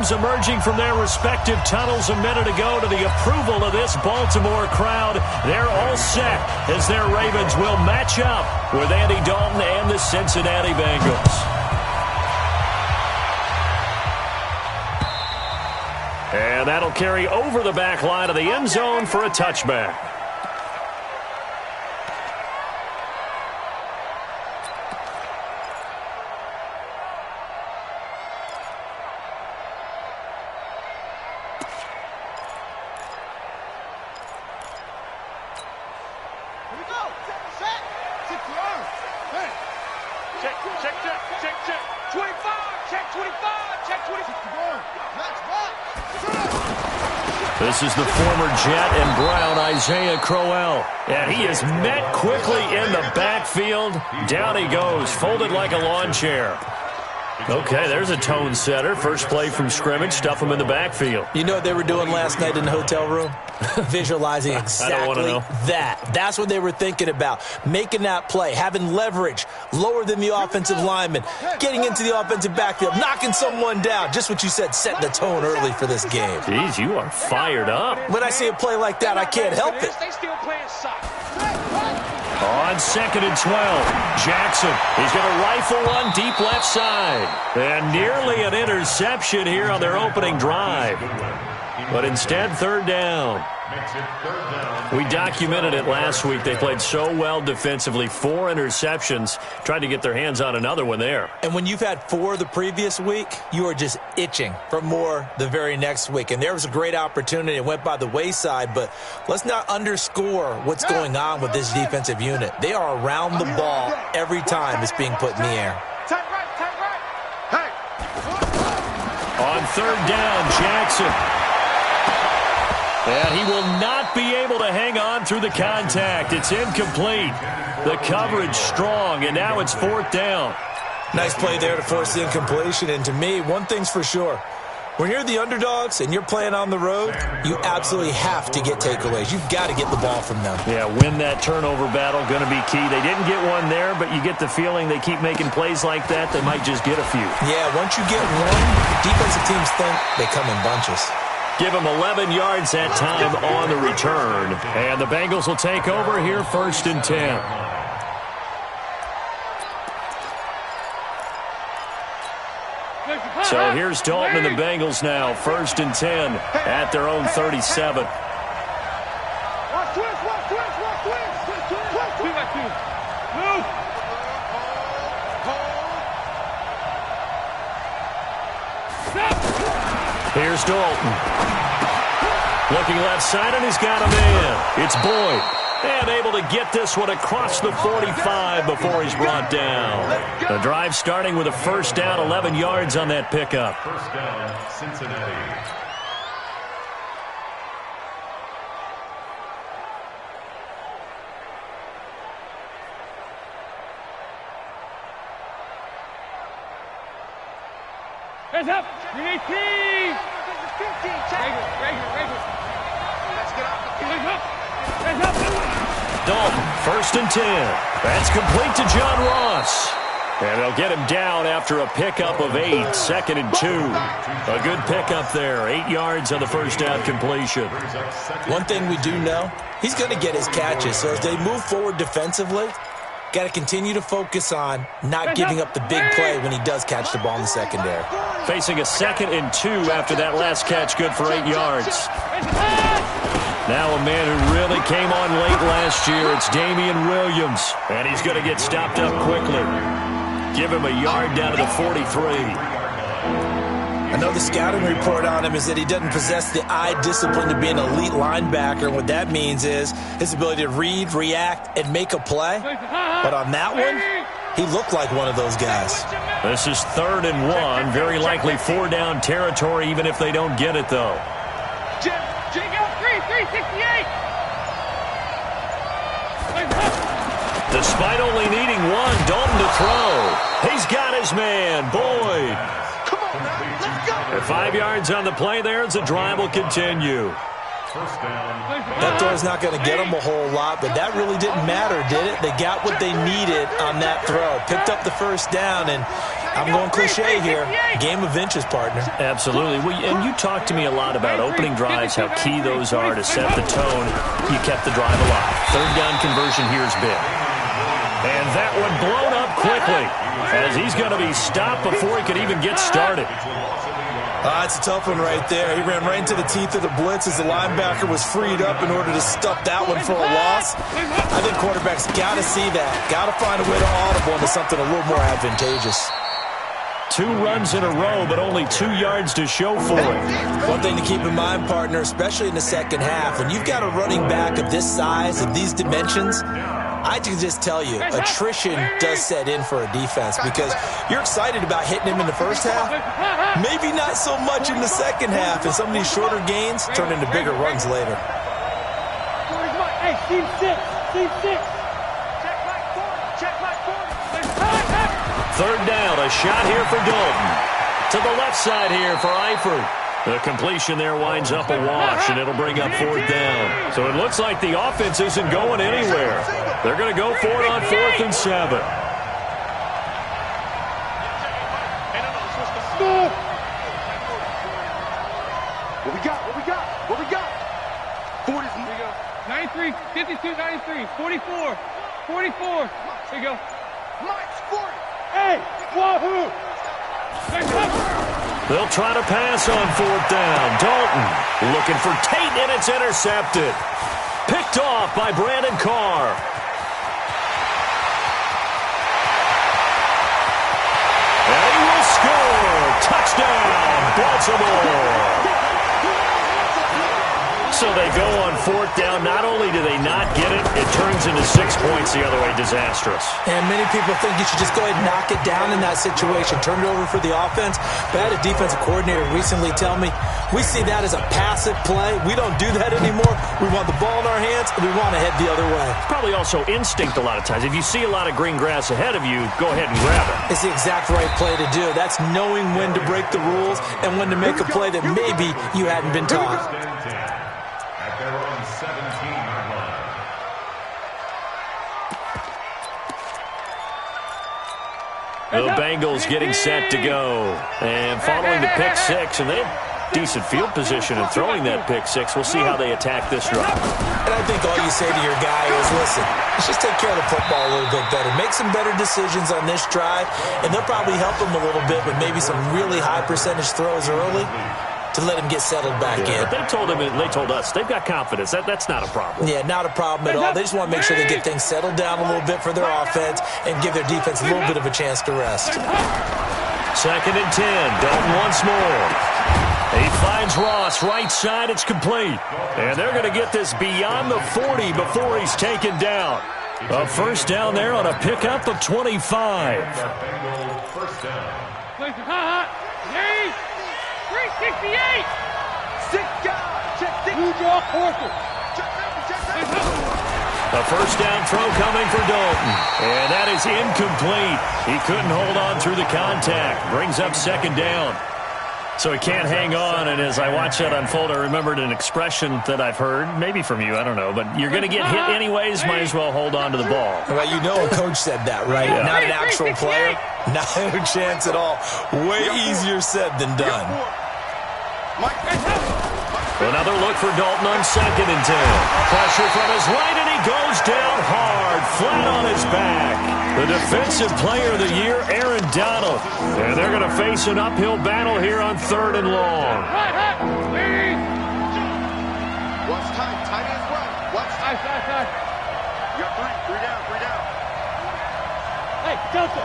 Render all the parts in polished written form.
Emerging from their respective tunnels a minute ago to the approval of this Baltimore crowd. They're all set as their Ravens will match up with Andy Dalton and the Cincinnati Bengals. And that'll carry over the back line of the end zone for a touchback. This is the former Jet and Brown, Isaiah Crowell. And he is met quickly in the backfield. Down he goes, folded like a lawn chair. Okay, there's a tone setter. First play from scrimmage, stuff him in the backfield. You know what they were doing last night in the hotel room? Visualizing exactly that. That's what they were thinking about. Making that play, having leverage, lower than the offensive lineman, getting into the offensive backfield, knocking someone down. Just what you said, setting the tone early for this game. Jeez, you are fired up. When I see a play like that, I can't help it. They still playing soccer. On 2nd and 12, Jackson. He's going to rifle one deep left side. And nearly an interception here on their opening drive. But instead, third down. We documented it last week. They played so well defensively. 4 interceptions. Tried to get their hands on another one there. And when you've had 4 the previous week, you are just itching for more the very next week. And there was a great opportunity. It went by the wayside. But let's not underscore what's going on with this defensive unit. They are around the ball every time it's being put in the air. On 3rd down, Jackson. And he will not be able to hang on through the contact. It's incomplete. The coverage strong, and now it's 4th down. Nice play there to force the incompletion. And to me, one thing's for sure. When you're the underdogs and you're playing on the road, you absolutely have to get takeaways. You've got to get the ball from them. Yeah, win that turnover battle, going to be key. They didn't get one there, but you get the feeling they keep making plays like that, they might just get a few. Yeah, once you get one, defensive teams think they come in bunches. Give him 11 yards that time on the return. And the Bengals will take over here 1st and 10. So here's Dalton and the Bengals now. 1st and 10 at their own 37. Here's Dalton. Looking left side, and he's got a man. It's Boyd. And able to get this one across the 45 before he's brought down. The drive starting with a 1st down, 11 yards on that pickup. 1st down, Cincinnati. Hands up! You need team! 15, regular. Let's get off the field. Hands up! Dalton, 1st and 10. That's complete to John Ross. And they'll get him down after a pickup of 8. 2nd and 2. A good pickup there. 8 yards on the 1st down completion. One thing we do know, he's going to get his catches. So as they move forward defensively, got to continue to focus on not giving up the big play when he does catch the ball in the secondary. Facing a 2nd and 2 after that last catch, good for 8 yards. Now a man who really came on late last year, it's Damian Williams. And he's going to get stopped up quickly. Give him a yard down to the 43. I know the scouting report on him is that he doesn't possess the eye discipline to be an elite linebacker. And what that means is his ability to read, react, and make a play. But on that one, he looked like one of those guys. This is 3rd and 1. Very likely 4 down territory, even if they don't get it, though. Jim, 368. Despite only needing 1, Dalton to throw. He's got his man, Boyd. Come on, man. Let's go. At 5 yards on the play there, as the drive will continue. That throw's not going to get them a whole lot, but that really didn't matter, did it? They got what they needed on that throw. Picked up the 1st down, and I'm going cliche here. Game of inches, partner. Absolutely. Well, and you talked to me a lot about opening drives, how key those are to set the tone. You kept the drive alive. Third down conversion here is big. And that one blown up quickly as he's going to be stopped before he could even get started. It's a tough one right there. He ran right into the teeth of the blitz as the linebacker was freed up in order to stuff that one for a loss. I think quarterbacks got to see that. Got to find a way to audible into something a little more advantageous. 2 runs in a row, but only 2 yards to show for it. One thing to keep in mind, partner, especially in the second half, when you've got a running back of this size, of these dimensions, I can just tell you, attrition does set in for a defense because you're excited about hitting him in the first half. Maybe not so much in the second half, and some of these shorter gains turn into bigger runs later. Hey, team 6. Team 6. Check back 40. Check back 40. Third down, a shot here for Dalton. To the left side here for Eifert. The completion there winds up a wash, and it'll bring up 4th down. So it looks like the offense isn't going anywhere. They're going to go for it on 4th and 7. What we got? What we got? What we got? 40. Here we go. 93, 52, 93, 44, 44. Here we go. Mike's 40. Hey, wahoo! They'll try to pass on 4th down. Dalton looking for Tate, and it's intercepted. Picked off by Brandon Carr. And he will score. Touchdown, Baltimore. So they go on 4th down. Not only do they not get it, it turns into 6 points the other way. Disastrous. And many people think you should just go ahead and knock it down in that situation. Turn it over for the offense. But I had a defensive coordinator recently tell me, we see that as a passive play. We don't do that anymore. We want the ball in our hands, and we want to head the other way. Probably also instinct a lot of times. If you see a lot of green grass ahead of you, go ahead and grab it. It's the exact right play to do. That's knowing when to break the rules and when to make a play that maybe you hadn't been taught. At their own 17-yard line. The Bengals getting set to go. And following the pick 6, and they have decent field position in throwing that pick 6. We'll see how they attack this drive. And I think all you say to your guy is, listen, let's just take care of the football a little bit better. Make some better decisions on this drive, and they'll probably help him a little bit with maybe some really high percentage throws early to let him get settled back in. They told him, and they told us, they've got confidence. That's not a problem. Yeah, not a problem at all. They just want to make sure they get things settled down a little bit for their offense and give their defense a little bit of a chance to rest. 2nd and 10. Dalton once more. He finds Ross, right side, it's complete. And they're going to get this beyond the 40 before he's taken down. A first down there on a pickup of 25. First down. 368. 6 guys. Check 6. Blue jaw Porter. A first down throw coming for Dalton. And that is incomplete. He couldn't hold on through the contact. Brings up 2nd down. So he can't hang on, and as I watch that unfold, I remembered an expression that I've heard, maybe from you, I don't know, but you're going to get hit anyways, might as well hold on to the ball. Well, you know a coach said that, right? Yeah. Not an actual player. Not a chance at all. Way easier said than done. Another look for Dalton on 2nd and 10. Pressure from his right, and he goes down hard, flat on his back. The defensive player of the year, Aaron Donald. And they're going to face an uphill battle here on 3rd and long. Watch tight. Tight ends right. Watch tight. You got 3. 3 down. 3 down. Hey, Delta.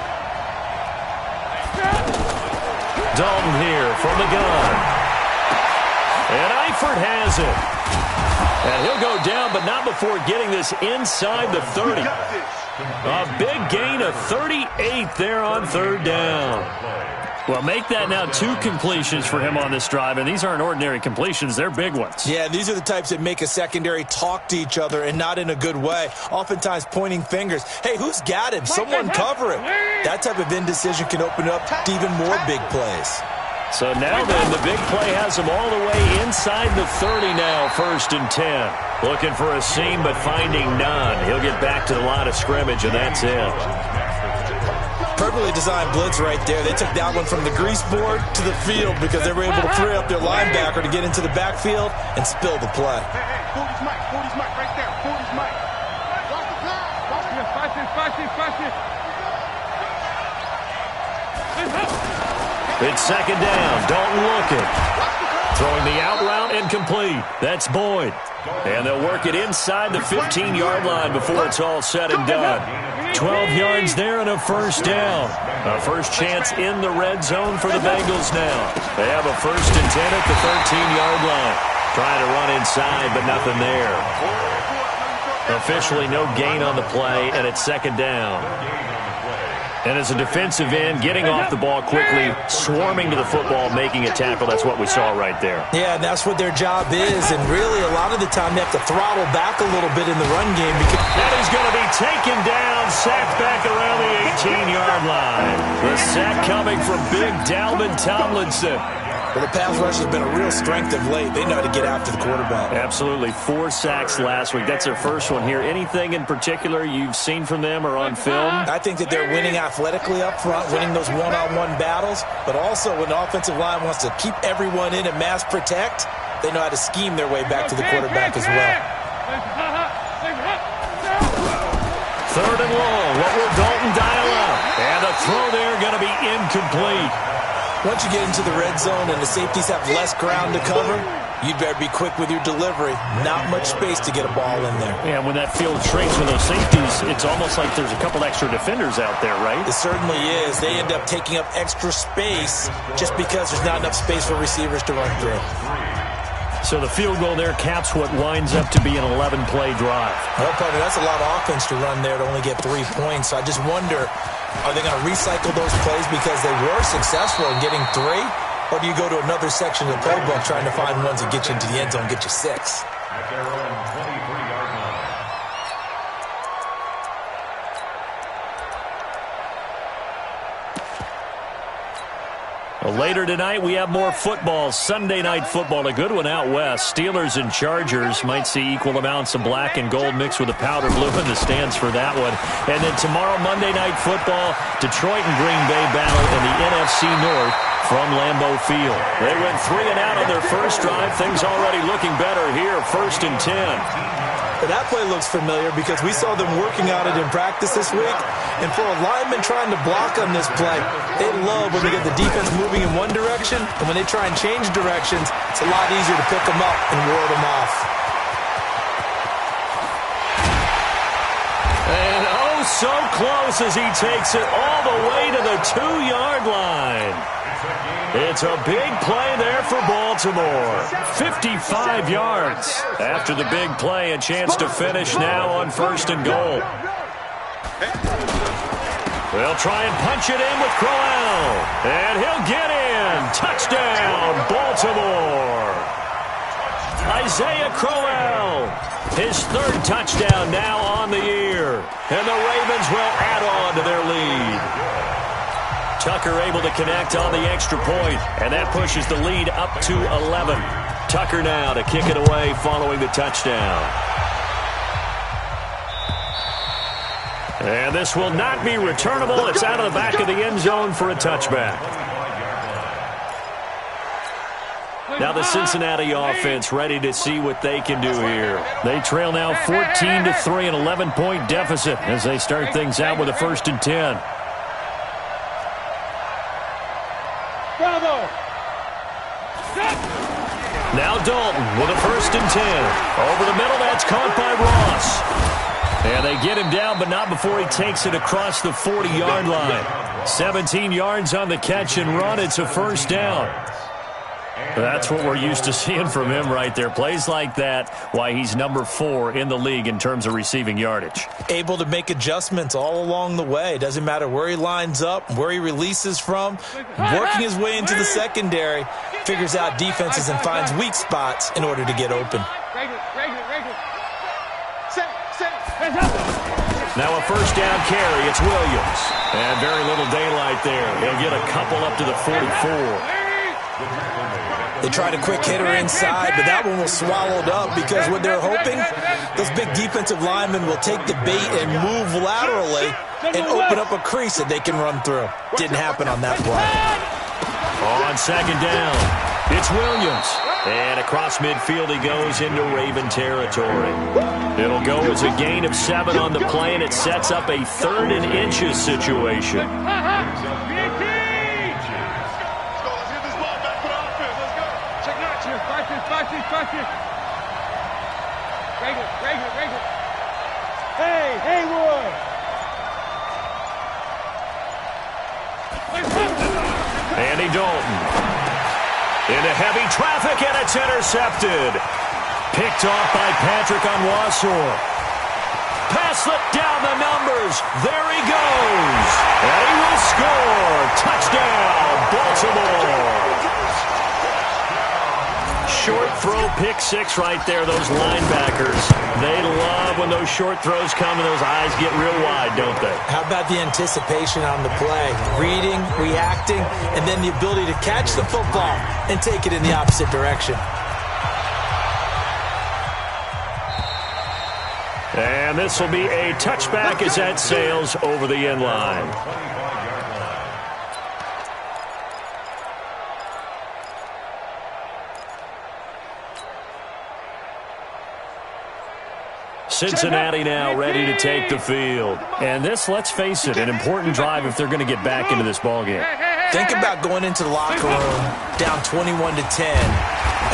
Dalton here from the gun. And Eifert has it. And he'll go down, but not before getting this inside the 30. A big gain of 38 there on 3rd down. Well, make that now 2 completions for him on this drive, and these aren't ordinary completions. They're big ones. Yeah, these are the types that make a secondary talk to each other and not in a good way. Oftentimes pointing fingers. Hey, who's got him? Someone cover him. That type of indecision can open up to even more big plays. So now then, the big play has him all the way inside the 30 now, 1st and 10. Looking for a seam, but finding none. He'll get back to the line of scrimmage, and that's it. Perfectly designed blitz right there. They took that one from the grease board to the field because they were able to free up their linebacker to get into the backfield and spill the play. Hey, 40's Mike. 40's Mike right there. 40's Mike. Watch the pass. Watch this. Watch this. Watch this. It's second down. Dalton looking. Throwing the out route incomplete. That's Boyd. And they'll work it inside the 15-yard line before it's all said and done. 12 yards there and a first down. A first chance in the red zone for the Bengals now. They have a 1st and 10 at the 13-yard line. Trying to run inside, but nothing there. Officially no gain on the play, and it's second down. And as a defensive end, getting off the ball quickly, swarming to the football, making a tackle, that's what we saw right there. Yeah, and that's what their job is. And really, a lot of the time, they have to throttle back a little bit in the run game. And he's going to be taken down, sacked back around the 18-yard line. The sack coming from Big Dalvin Tomlinson. Well, the pass rush has been a real strength of late. They know how to get after the quarterback. Absolutely. 4 sacks last week. That's their first one here. Anything in particular you've seen from them or on film? I think that they're winning athletically up front, winning those one-on-one battles, but also when the offensive line wants to keep everyone in and mass protect, they know how to scheme their way back to the quarterback as well. 3rd and long. What will Dalton dial up? And the throw there going to be incomplete. Once you get into the red zone and the safeties have less ground to cover, you'd better be quick with your delivery. Not much space to get a ball in there. Yeah, when that field shrinks with those safeties, it's almost like there's a couple extra defenders out there, right? It certainly is. They end up taking up extra space just because there's not enough space for receivers to run through. So the field goal there caps what winds up to be an 11-play drive. Well, partner, that's a lot of offense to run there to only get 3 points. So I just wonder, are they going to recycle those plays because they were successful in getting 3? Or do you go to another section of the playbook trying to find ones that get you into the end zone, get you 6? At their own 23-yard line. Well, later tonight, we have more football. Sunday night football, a good one out west. Steelers and Chargers might see equal amounts of black and gold mixed with a powder blue in the stands for that one. And then tomorrow, Monday night football, Detroit and Green Bay battle in the NFC North from Lambeau Field. They went 3 and out on their first drive. Things already looking better here, 1st and 10. But that play looks familiar because we saw them working on it in practice this week. And for a lineman trying to block on this play, they love when they get the defense moving in one direction. And when they try and change directions, it's a lot easier to pick them up and ward them off. And oh, so close as he takes it all the way to the 2-yard line. It's a big play there for Baltimore. 55 yards. After the big play, a chance to finish now on 1st and goal. They'll try and punch it in with Crowell. And he'll get in. Touchdown, Baltimore. Isaiah Crowell. His 3rd touchdown now on the year. And the Ravens will add on to their lead. Tucker able to connect on the extra point, and that pushes the lead up to 11. Tucker now to kick it away following the touchdown. And this will not be returnable. It's out of the back of the end zone for a touchback. Now the Cincinnati offense ready to see what they can do here. They trail now 14-3, an 11-point deficit as they start things out with a 1st and 10. Now Dalton with a 1st and 10. Over the middle, that's caught by Ross. And they get him down, but not before he takes it across the 40-yard line. 17 yards on the catch and run. It's a 1st down. That's what we're used to seeing from him right there. Plays like that, why he's number 4 in the league in terms of receiving yardage. Able to make adjustments all along the way. Doesn't matter where he lines up, where he releases from. Working his way into the secondary, figures out defenses and finds weak spots in order to get open. Now a 1st down carry. It's Williams. And very little daylight there. He'll get a couple up to the 44. They tried a quick hitter inside, but that one was swallowed up because what they're hoping, those big defensive linemen will take the bait and move laterally and open up a crease that they can run through. Didn't happen on that play. On second down, it's Williams. And across midfield he goes into Raven territory. It'll go as a gain of 7 on the play, and it sets up a 3rd and inches situation. Hey, Haywood! Andy Dalton into heavy traffic, and it's intercepted. Picked off by Patrick Onwuasor. Pass slipped down the numbers. There he goes. And he will score. Touchdown, Baltimore. Short throw, pick 6 right there. Those linebackers, they love when those short throws come and those eyes get real wide, don't they? How about the anticipation on the play? Reading, reacting, and then the ability to catch the football and take it in the opposite direction. And this will be a touchback as that sails over the end line. Cincinnati now ready to take the field. And this, let's face it, an important drive if they're going to get back into this ballgame. Think about going into the locker room down 21-10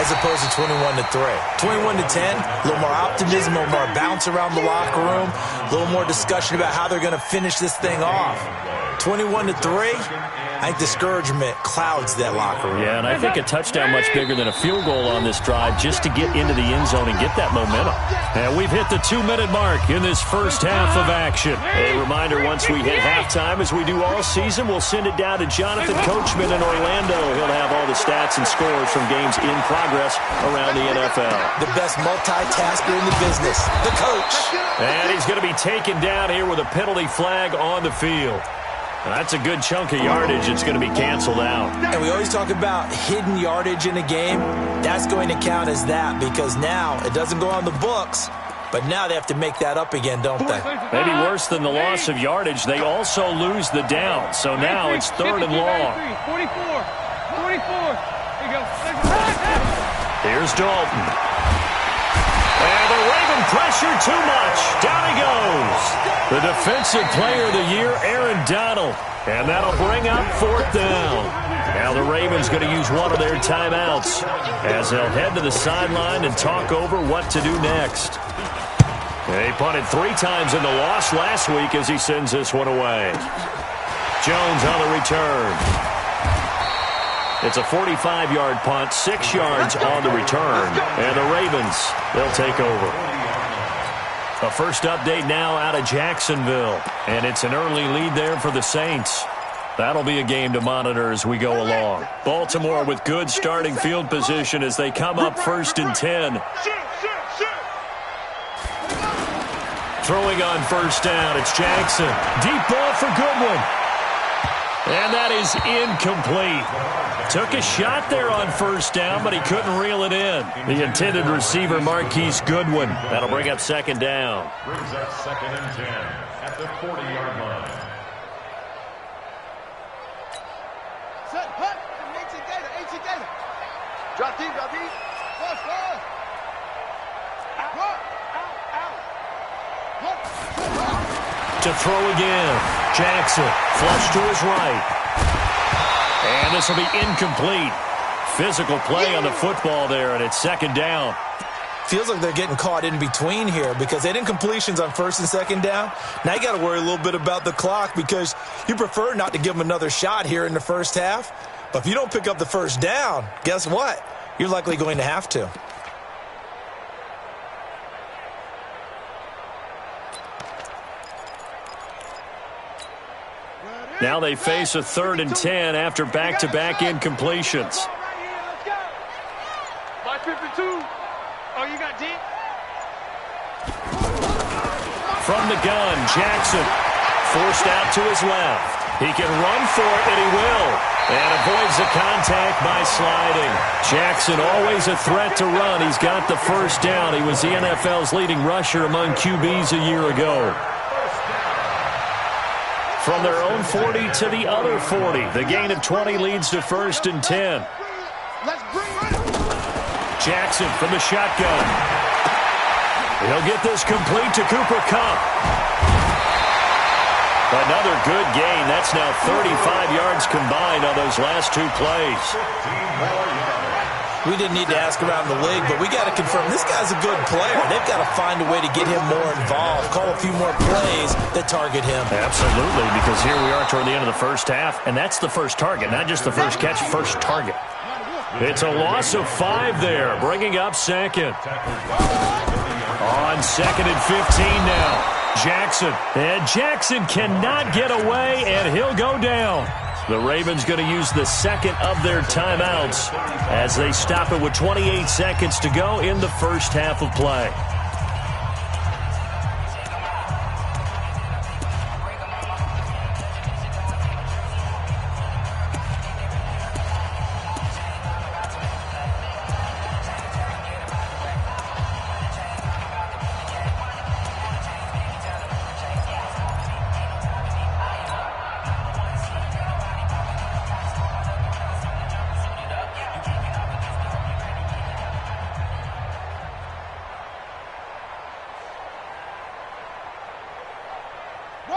as opposed to 21-3. 21-10, a little more optimism, a little more bounce around the locker room, a little more discussion about how they're going to finish this thing off. 21-3, I think discouragement clouds that locker room. Yeah, and I think a touchdown much bigger than a field goal on this drive just to get into the end zone and get that momentum. And we've hit the 2-minute mark in this first half of action. A reminder, once we hit halftime, as we do all season, we'll send it down to Jonathan Coachman in Orlando. He'll have all the stats and scores from games in progress around the NFL. The best multitasker in the business, the coach. And he's going to be taken down here with a penalty flag on the field. That's a good chunk of yardage. It's going to be canceled out. And we always talk about hidden yardage in a game. That's going to count as that because now it doesn't go on the books, but now they have to make that up again, don't they? Maybe worse than the loss of yardage, they also lose the down. So now it's 3rd and long. 44. Here you go. Here's Dalton. And the Raven pressure too much. Down he goes. The defensive player of the year, Aaron Donald. And that'll bring up 4th down. Now the Ravens going to use one of their timeouts as they'll head to the sideline and talk over what to do next. They punted 3 times in the loss last week as he sends this one away. Jones on the return. It's a 45-yard punt, 6 yards on the return. And the Ravens, they'll take over. A first update now out of Jacksonville. And it's an early lead there for the Saints. That'll be a game to monitor as we go along. Baltimore with good starting field position as they come up 1st and 10. Throwing on 1st down, it's Jackson. Deep ball for Goodwin. And that is incomplete. Took a shot there on 1st down, but he couldn't reel it in. The intended receiver, Marquise Goodwin. That'll bring up 2nd down. Brings up 2nd and 10 at the 40-yard line. Set, hut, 18 Gator. Drop deep. Flush. To throw again. Jackson, flush to his right. And this will be incomplete. Physical play on the football there, and it's 2nd down. Feels like they're getting caught in between here because they didn't completions on 1st and 2nd down. Now you got to worry a little bit about the clock because you prefer not to give them another shot here in the first half. But if you don't pick up the 1st down, guess what? You're likely going to have to. Now they face a 3rd and 10 after back-to-back incompletions. My 52. Oh, you got deep? From the gun, Jackson forced out to his left. He can run for it, and he will. And avoids the contact by sliding. Jackson always a threat to run. He's got the first down. He was the NFL's leading rusher among QBs a year ago. From their own 40 to the other 40. The gain of 20 leads to 1st and 10. Jackson from the shotgun. He'll get this complete to Cooper Kupp. Another good gain. That's now 35 yards combined on those last 2 plays. We didn't need to ask around the league, but we got to confirm this guy's a good player. They've got to find a way to get him more involved, call a few more plays that target him. Absolutely, because here we are toward the end of the first half, and that's the first target, not just the first catch, first target. It's a loss of 5 there, bringing up second. On 2nd and 15 now. Jackson. And Jackson cannot get away, and he'll go down. The Ravens going to use the second of their timeouts as they stop it with 28 seconds to go in the first half of play.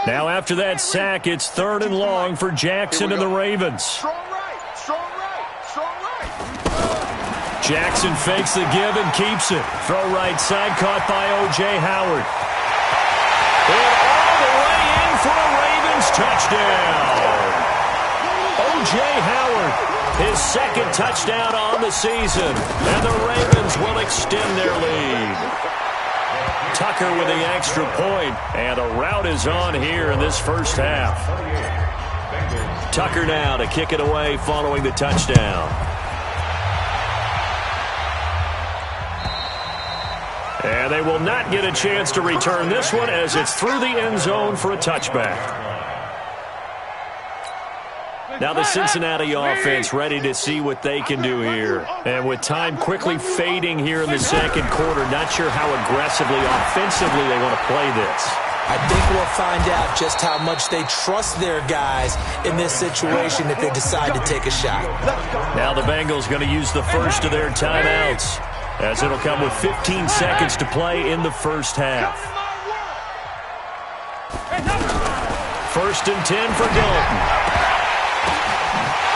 Now after that sack, it's 3rd and long for Jackson and the Ravens. Strong right, strong right, strong right. Jackson fakes the give and keeps it. Throw right side caught by O.J. Howard. And all the way in for a Ravens touchdown. O.J. Howard, his 2nd touchdown on the season. And the Ravens will extend their lead. Tucker with the extra point, and the route is on here in this first half. Tucker now to kick it away following the touchdown. And they will not get a chance to return this one as it's through the end zone for a touchback. Now the Cincinnati offense ready to see what they can do here. And with time quickly fading here in the second quarter, not sure how aggressively, offensively they want to play this. I think we'll find out just how much they trust their guys in this situation if they decide to take a shot. Now the Bengals going to use the first of their timeouts as it'll come with 15 seconds to play in the first half. 1st and 10 for Dalton.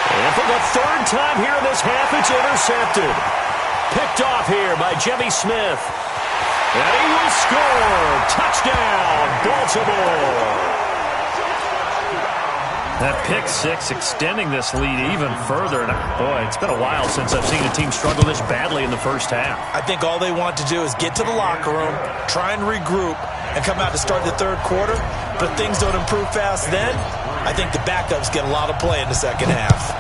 And for the 3rd time here in this half, it's intercepted. Picked off here by Jimmy Smith. And he will score. Touchdown, Baltimore. That pick 6 extending this lead even further. And boy, it's been a while since I've seen a team struggle this badly in the first half. I think all they want to do is get to the locker room, try and regroup, and come out to start the 3rd quarter. But if things don't improve fast then, I think the backups get a lot of play in the second half.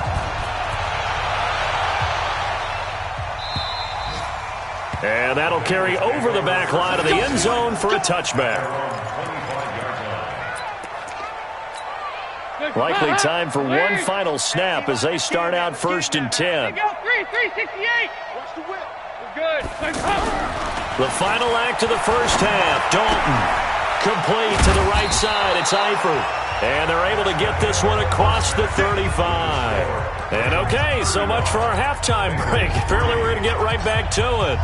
And that'll carry over the back line of the end zone for a touchback. Likely time for one final snap as they start out 1st and 10. 368. Watch the whip. Good. The final act of the first half. Dalton complete to the right side. It's Eifert. And they're able to get this one across the 35. And okay, so much for our halftime break. Apparently we're going to get right back to it.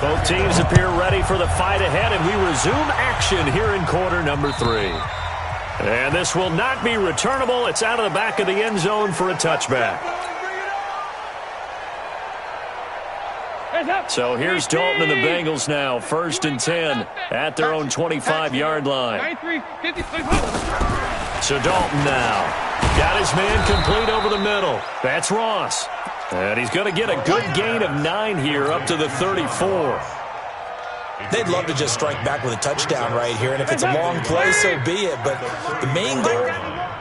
Both teams appear ready for the fight ahead, and we resume action here in quarter number 3. And this will not be returnable. It's out of the back of the end zone for a touchback. So here's Dalton and the Bengals now, 1st and 10 at their own 25-yard line. So Dalton now got his man complete over the middle. That's Ross. And he's going to get a good gain of 9 here up to the 34. They'd love to just strike back with a touchdown right here, and if it's a long play, so be it. But the main goal,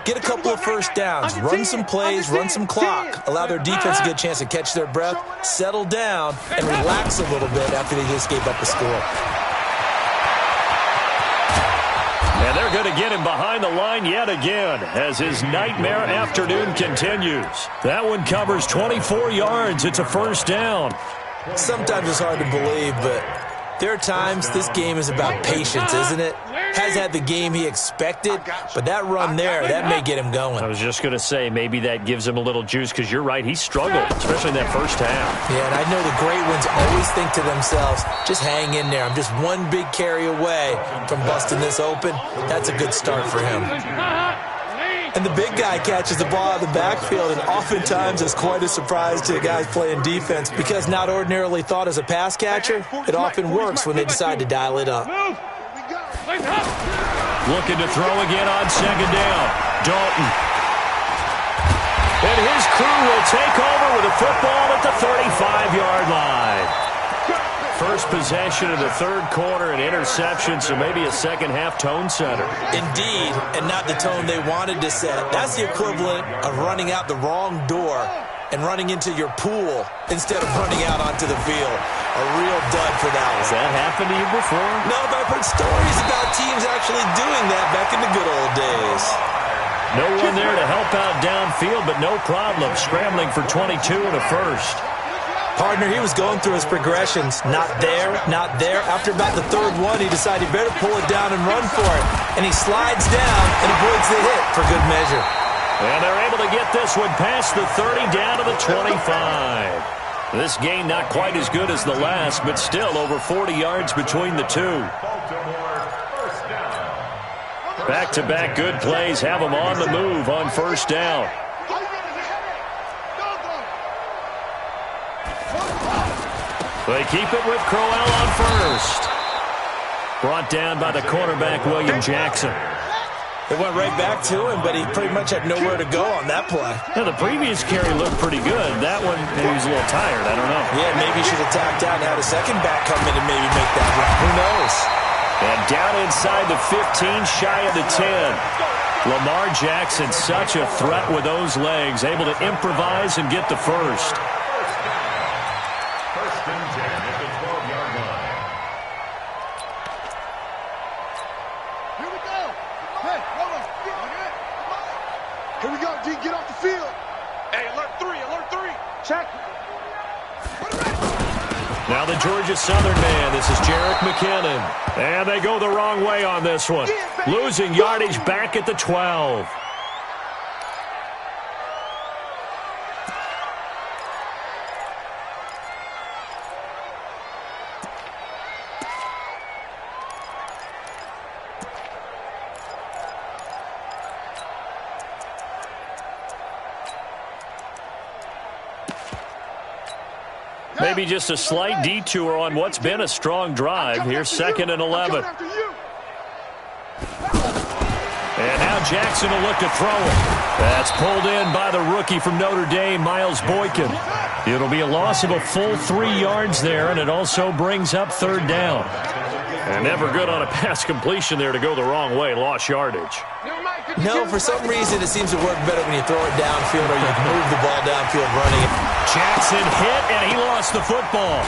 get a couple of first downs, run some plays, run some clock, allow their defense to get a chance to catch their breath, settle down, and relax a little bit after they just gave up a score. And they're going to get him behind the line yet again as his nightmare afternoon continues. That one covers 24 yards. It's a first down. Sometimes it's hard to believe, but there are times this game is about patience, isn't it? Hasn't had the game he expected, but that run there, that may get him going. I was just going to say, maybe that gives him a little juice because you're right, he struggled, especially in that first half. Yeah, and I know the great ones always think to themselves, just hang in there. I'm just one big carry away from busting this open. That's a good start for him. And the big guy catches the ball out of the backfield, and oftentimes it's quite a surprise to the guys playing defense because not ordinarily thought as a pass catcher, it often works when they decide to dial it up. Looking to throw again on second down. Dalton. And his crew will take over with a football at the 35-yard line. First possession of the third quarter, an interception, so maybe a second-half tone setter. Indeed, and not the tone they wanted to set. That's the equivalent of running out the wrong door and running into your pool instead of running out onto the field. A real dud for that one. Has that happened to you before? No, but I've heard stories about teams actually doing that back in the good old days. No one there to help out downfield, but no problem. Scrambling for 22 and a first. Partner, he was going through his progressions. Not there, not there. After about the third one, he decided he better pull it down and run for it. And he slides down and avoids the hit for good measure. And they're able to get this one past the 30 down to the 25. This game not quite as good as the last, but still over 40 yards between the two. Back-to-back good plays have them on the move on first down. They keep it with Crowell on first. Brought down by the cornerback, William Jackson. It went right back to him, but he pretty much had nowhere to go on that play. Now, the previous carry looked pretty good. That one, maybe he was a little tired. I don't know. Yeah, maybe he should have tapped out and had a second back come in and maybe make that run. Who knows? And down inside the 15, shy of the 10. Lamar Jackson, such a threat with those legs, able to improvise and get the first. Here we go, D. Get off the field. Hey, alert 3. Check. Now the Georgia Southern man. This is Jerick McKinnon. And they go the wrong way on this one. Losing yardage back at the 12. Maybe just a slight detour on what's been a strong drive. Here's 2nd and 11. And now Jackson will look to throw it. That's pulled in by the rookie from Notre Dame, Miles Boykin. It'll be a loss of a full 3 yards there, and it also brings up third down. And never good on a pass completion there to go the wrong way. Lost yardage. No, for some reason it seems to work better when you throw it downfield or you can move the ball downfield running. Jackson hit, and he lost the football.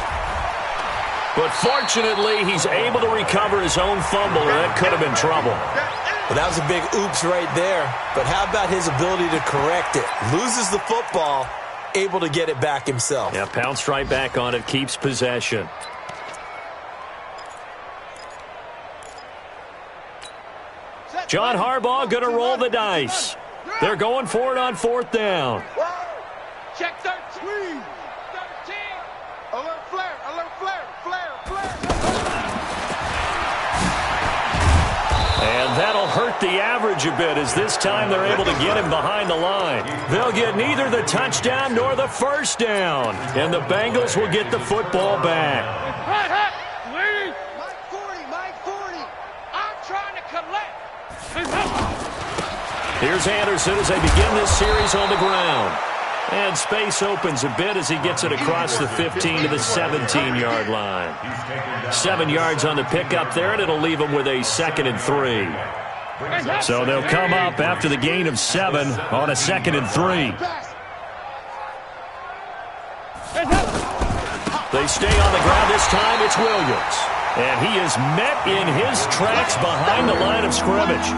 But fortunately, he's able to recover his own fumble, and that could have been trouble. Well, that was a big oops right there. But how about his ability to correct it? Loses the football, able to get it back himself. Yeah, pounced right back on it, keeps possession. John Harbaugh going to roll the dice. They're going for it on fourth down. Check 13. Alert flare. And that'll hurt the average a bit as this time they're able to get him behind the line. They'll get neither the touchdown nor the first down. And the Bengals will get the football back. Mike 40. I'm trying to collect. Here's Anderson as they begin this series on the ground. And space opens a bit as he gets it across the 15 to the 17-yard line. 7 yards on the pickup there, and it'll leave him with a 2nd and 3. So they'll come up after the gain of 7 on a 2nd and 3. They stay on the ground this time. It's Williams. And he is met in his tracks behind the line of scrimmage.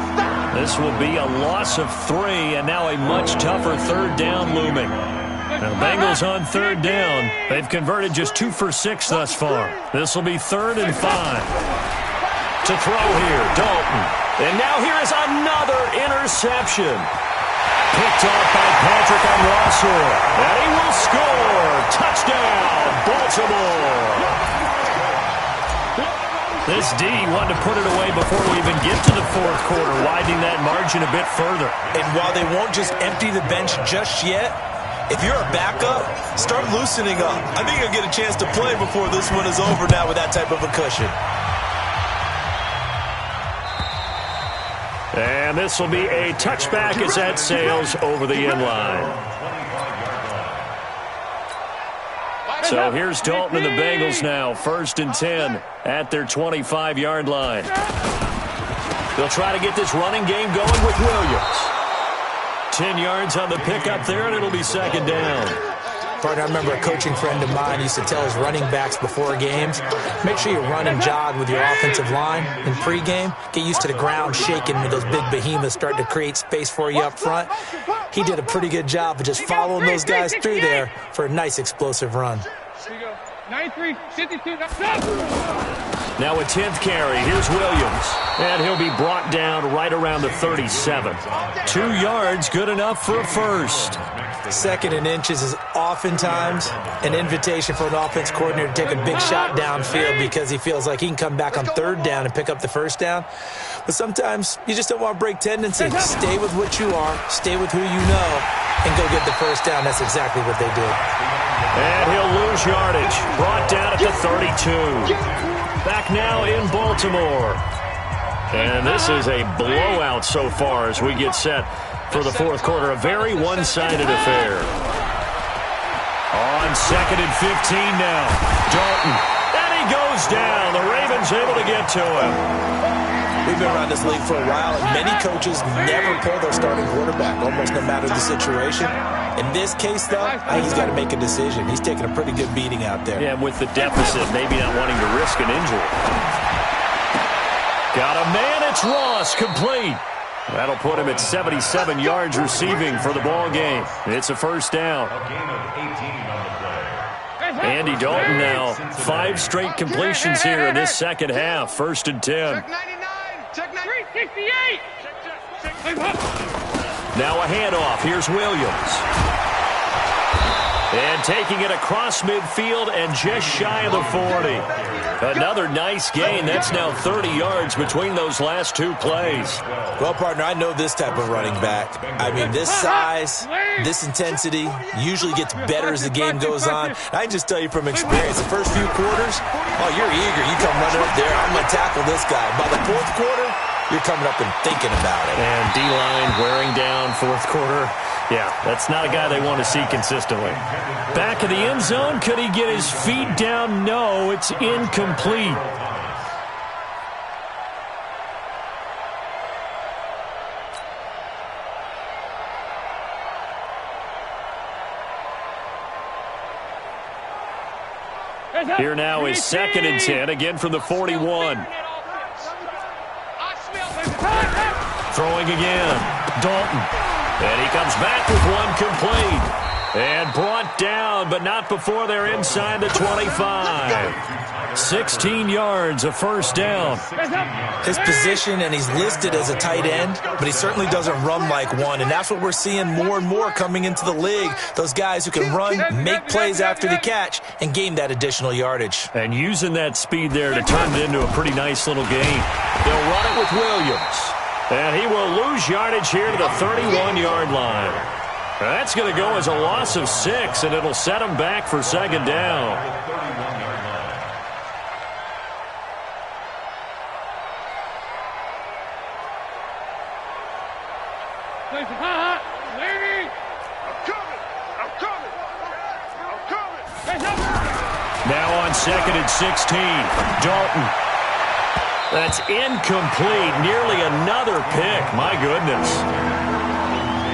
This will be a loss of 3, and now a much tougher third down looming. Now, the Bengals on third down. They've converted just 2 for 6 thus far. This will be 3rd and 5. To throw here, Dalton. And now here is another interception. Picked off by Patrick on Rossor. And he will score. Touchdown, Baltimore. This D wanted to put it away before we even get to the fourth quarter, widening that margin a bit further. And while they won't just empty the bench just yet, if you're a backup, start loosening up. I think you'll get a chance to play before this one is over now with that type of a cushion. And this will be a touchback as that sails over the end line. So here's Dalton and the Bengals now, 1st and 10 at their 25-yard line. They'll try to get this running game going with Williams. 10 yards on the pickup there, and it'll be 2nd down. Partner, I remember a coaching friend of mine used to tell his running backs before games, make sure you run and jog with your offensive line in pregame. Get used to the ground shaking when those big behemoths start to create space for you up front. He did a pretty good job of just following those guys through there for a nice explosive run. Here you go. 93, 52, Now a 10th carry. Here's Williams. And he'll be brought down right around the 37. 2 yards, good enough for a first. 2nd and inches is oftentimes an invitation for an offense coordinator to take a big shot downfield because he feels like he can come back on 3rd down and pick up the 1st down. But sometimes you just don't want to break tendencies. Stay with what you are, stay with who you know, and go get the 1st down. That's exactly what they did. And he'll lose yardage. Brought down at the 32. Back now in Baltimore. And this is a blowout so far as we get set for the fourth quarter. A very one-sided affair. On 2nd and 15 now. Dalton. And he goes down. The Ravens able to get to him. We've been around this league for a while, and many coaches never pull their starting quarterback, almost no matter the situation. In this case, though, he's got to make a decision. He's taking a pretty good beating out there. Yeah, with the deficit, maybe not wanting to risk an injury. Got a man, it's Ross, complete. That'll put him at 77 yards receiving for the ball game. It's a 1st down. Andy Dalton now, 5 straight completions here in this second half. 1st and 10. Check 368. Now a handoff. Here's Williams. And taking it across midfield and just shy of the 40. Another nice gain. That's now 30 yards between those last 2 plays. Well, partner, I know this type of running back. I mean, this size, this intensity usually gets better as the game goes on. I can just tell you from experience, the first few quarters, oh, you're eager. You come running up there, I'm going to tackle this guy. By the 4th quarter, you're coming up and thinking about it. And D-line wearing down 4th quarter. Yeah, that's not a guy they want to see consistently. Back in the end zone, could he get his feet down? No, it's incomplete. Here now is 2nd and 10, again from the 41. Throwing again, Dalton. And he comes back with one complete. And brought down, but not before they're inside the 25. 16 yards, a 1st down. His position, and he's listed as a tight end, but he certainly doesn't run like one. And that's what we're seeing more and more coming into the league. Those guys who can run, make plays after the catch, and gain that additional yardage. And using that speed there to turn it into a pretty nice little gain. They'll run it with Williams. And he will lose yardage here to the 31-yard line. That's going to go as a loss of 6, and it'll set him back for 2nd down. Now on 2nd and 16, Dalton. That's incomplete. Nearly another pick. My goodness.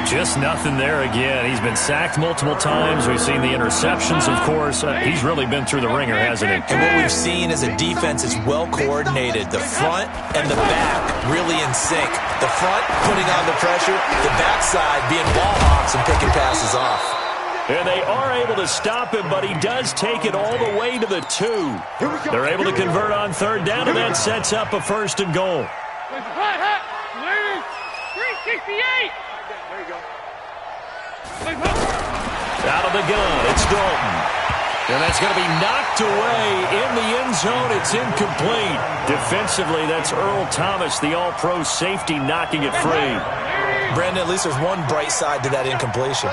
Just nothing there again. He's been sacked multiple times. We've seen the interceptions, of course. He's really been through the ringer, hasn't he? And what we've seen is a defense is well coordinated. The front and the back really in sync. The front putting on the pressure, the backside being ball hawks and picking passes off. And they are able to stop him, but he does take it all the way to the 2. They're able to convert on third down, and that sets up a 1st and goal. 368. There you go. Out of the gun, it's Dalton. And that's going to be knocked away in the end zone. It's incomplete. Defensively, that's Earl Thomas, the all-pro safety, knocking it free. Brandon, at least there's one bright side to that incompletion.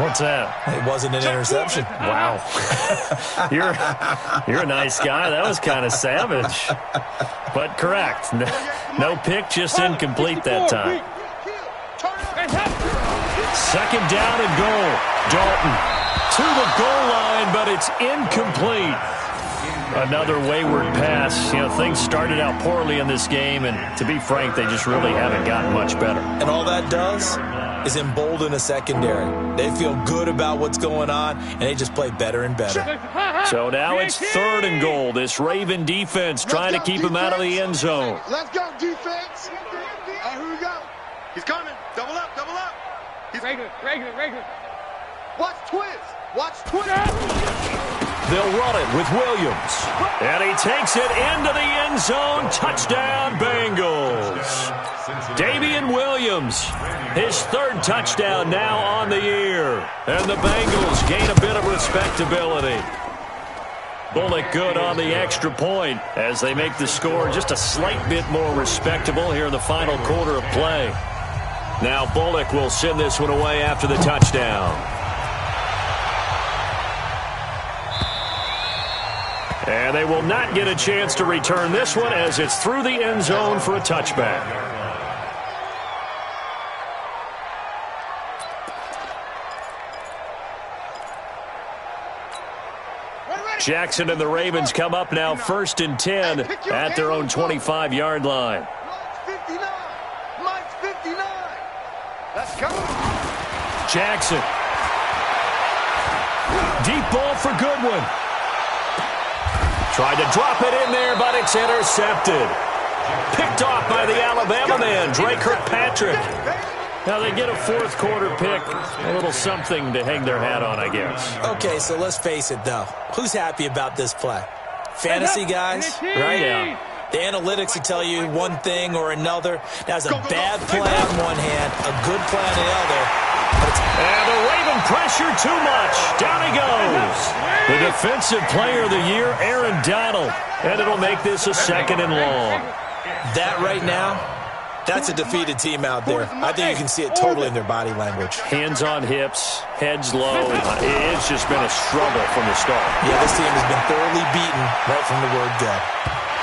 What's that? It wasn't an interception. Wow. You're a nice guy. That was kind of savage. But correct. No pick, just incomplete that time. 2nd down and goal. Dalton to the goal line, but it's incomplete. Another wayward pass. You know, things started out poorly in this game, and to be frank, they just really haven't gotten much better. And all that does is embolden a secondary. They feel good about what's going on, and they just play better and better. So now it's 3rd and goal. This Raven defense trying to keep him out of the end zone. Let's go, defense. Here we go. He's coming. Double up, double up. He's Regular. Watch twist. Watch twist. They'll run it with Williams. And he takes it into the end zone. Touchdown, Bengals. Damian Williams, his 3rd touchdown now on the year. And the Bengals gain a bit of respectability. Bullock good on the extra point as they make the score just a slight bit more respectable here in the final quarter of play. Now Bullock will send this one away after the touchdown. And they will not get a chance to return this one as it's through the end zone for a touchback. Jackson and the Ravens come up now 1st and 10 at their own 25-yard line. Mike's 59. Let's go. Jackson. Deep ball for Goodwin. Tried to drop it in there, but it's intercepted. Picked off by the Alabama man, Drake Kirkpatrick. Now they get a 4th quarter pick. A little something to hang their hat on, I guess. Okay, so let's face it, though. Who's happy about this play? Fantasy guys, right? Yeah. The analytics will tell you one thing or another. That's a bad play on one hand, a good play on the other. And the Raven pressure too much. Down he goes. The defensive player of the year, Aaron Donald. And it'll make this a 2nd and long. That right now, that's a defeated team out there. I think you can see it totally in their body language. Hands on hips, heads low. It's just been a struggle from the start. Yeah, this team has been thoroughly beaten right from the word go.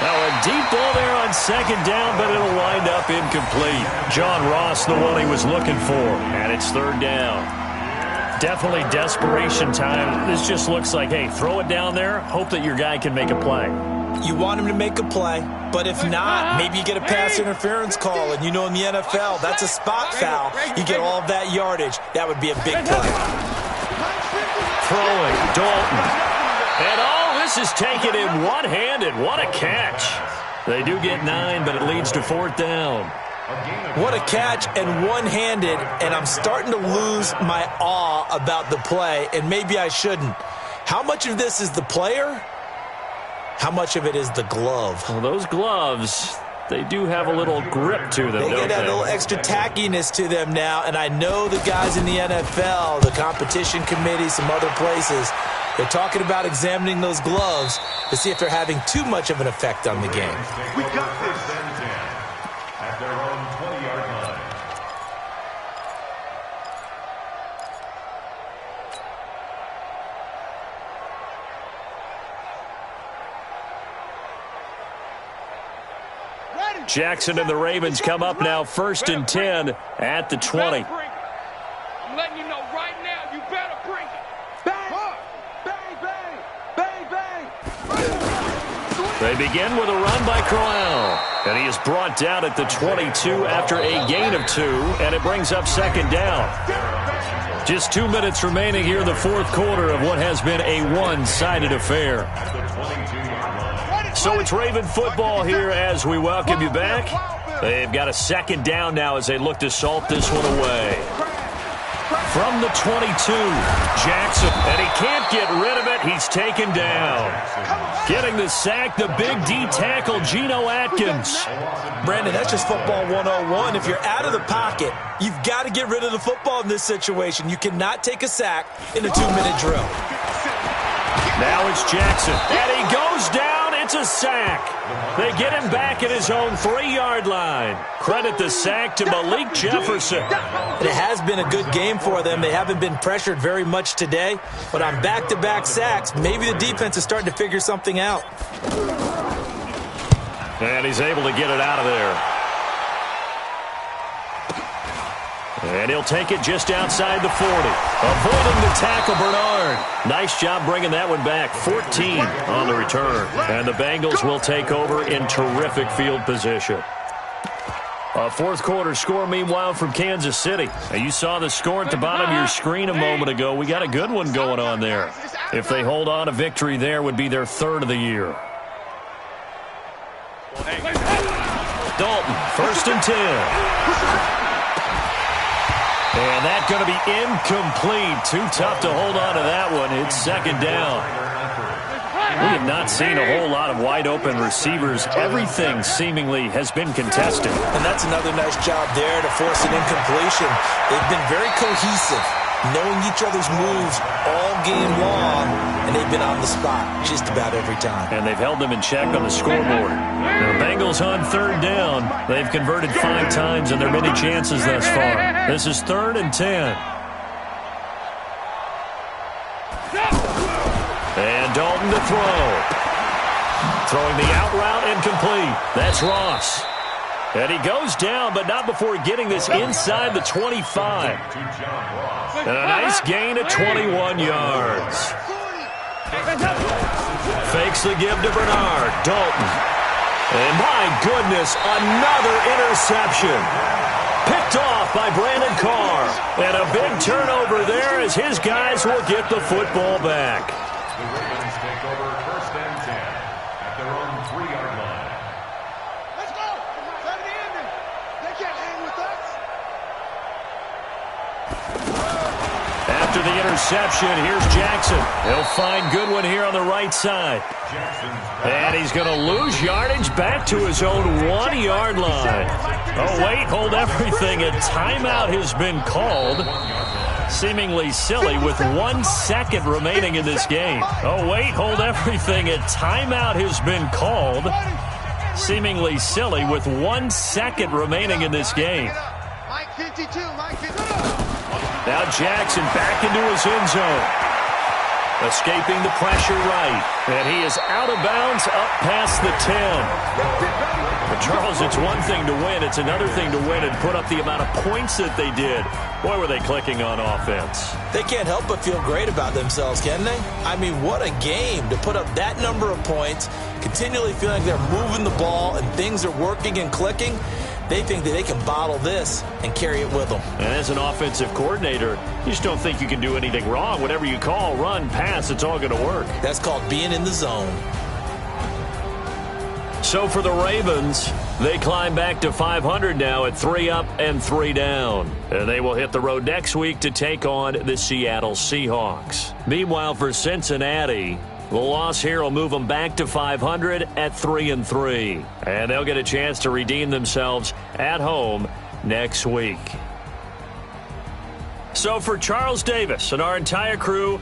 Now a deep ball there on 2nd down, but it'll wind up incomplete. John Ross, the one he was looking for, and it's 3rd down. Definitely desperation time. This just looks like, hey, throw it down there, hope that your guy can make a play. You want him to make a play, but if not, maybe you get a pass interference call, and you know in the NFL, that's a spot foul. You get all of that yardage. That would be a big play. Throwing, Dalton. And all this is taken in one-handed. What a catch. They do get 9, but it leads to 4th down. What a catch and one-handed, and I'm starting to lose my awe about the play, and maybe I shouldn't. How much of this is the player? How much of it is the glove? Well, those gloves, they do have a little grip to them, They don't get that little extra tackiness to them now, and I know the guys in the NFL, the competition committee, some other places, they're talking about examining those gloves to see if they're having too much of an effect on the game. We got this. At their own 20-yard line. Jackson and the Ravens come up now 1st and 10 at the 20. I'm letting you know right now, you better bring it. Bang! Bang, bang! Bang, bang! They begin with a run by Crowell. And he is brought down at the 22 after a gain of 2, and it brings up second down. Just 2 minutes remaining here in the fourth quarter of what has been a one-sided affair. So it's Raven football here as we welcome you back. They've got a second down now as they look to salt this one away. From the 22, Jackson, and he can't get rid of it. He's taken down. Getting the sack, the big D tackle, Geno Atkins. Brandon, that's just football 101. If you're out of the pocket, you've got to get rid of the football in this situation. You cannot take a sack in a 2-minute drill. Now it's Jackson, and he goes down. It's a sack. They get him back at his own 3-yard line. Credit the sack to Malik Jefferson. It has been a good game for them. They haven't been pressured very much today. But on back-to-back sacks, maybe the defense is starting to figure something out. And he's able to get it out of there. And he'll take it just outside the 40. Avoiding the tackle, Bernard. Nice job bringing that one back. 14 on the return. And the Bengals will take over in terrific field position. A fourth quarter score, meanwhile, from Kansas City. Now, you saw the score at the bottom of your screen a moment ago. We got a good one going on there. If they hold on, a victory there would be their 3rd of the year. Dalton, 1st and 10. And that's going to be incomplete. Too tough to hold on to that one. It's second down. We have not seen a whole lot of wide-open receivers. Everything seemingly has been contested. And that's another nice job there to force an incompletion. They've been very cohesive, knowing each other's moves all game long, and they've been on the spot just about every time. And they've held them in check on the scoreboard. The Bengals on 3rd down. They've converted 5 times in their many chances thus far. This is 3rd and 10. And Dalton to throw. Throwing the out route incomplete. That's Ross. And he goes down, but not before getting this inside the 25. And a nice gain of 21 yards. Fakes the give to Bernard. Dalton. And my goodness, another interception. Picked off by Brandon Carr. And a big turnover there as his guys will get the football back. The Ravens take over 1st and 10 at their own 3-yard line. Let's go! Try to end it. They can't hang with us. After the interception, here's Jackson. He'll find Goodwin here on the right side. And he's going to lose yardage back to his own 1-yard line. Oh, wait, hold everything. A timeout has been called. Seemingly silly with 1 second remaining in this game. Oh, wait, hold everything. A timeout has been called. Seemingly silly with 1 second remaining in this game. Mike 52, Mike 52. Now Jackson back into his end zone. Escaping the pressure right. And he is out of bounds up past the 10. But Charles, it's one thing to win. It's another thing to win and put up the amount of points that they did. Boy, were they clicking on offense. They can't help but feel great about themselves, can they? I mean, what a game to put up that number of points, continually feeling they're moving the ball and things are working and clicking. They think that they can bottle this and carry it with them. And as an offensive coordinator, you just don't think you can do anything wrong. Whatever you call, run, pass, it's all going to work. That's called being in the zone. So for the Ravens, they climb back to 500 now at 3 up and 3 down. And they will hit the road next week to take on the Seattle Seahawks. Meanwhile, for Cincinnati, the loss here will move them back to 500 at 3-3. And they'll get a chance to redeem themselves at home next week. So for Charles Davis and our entire crew,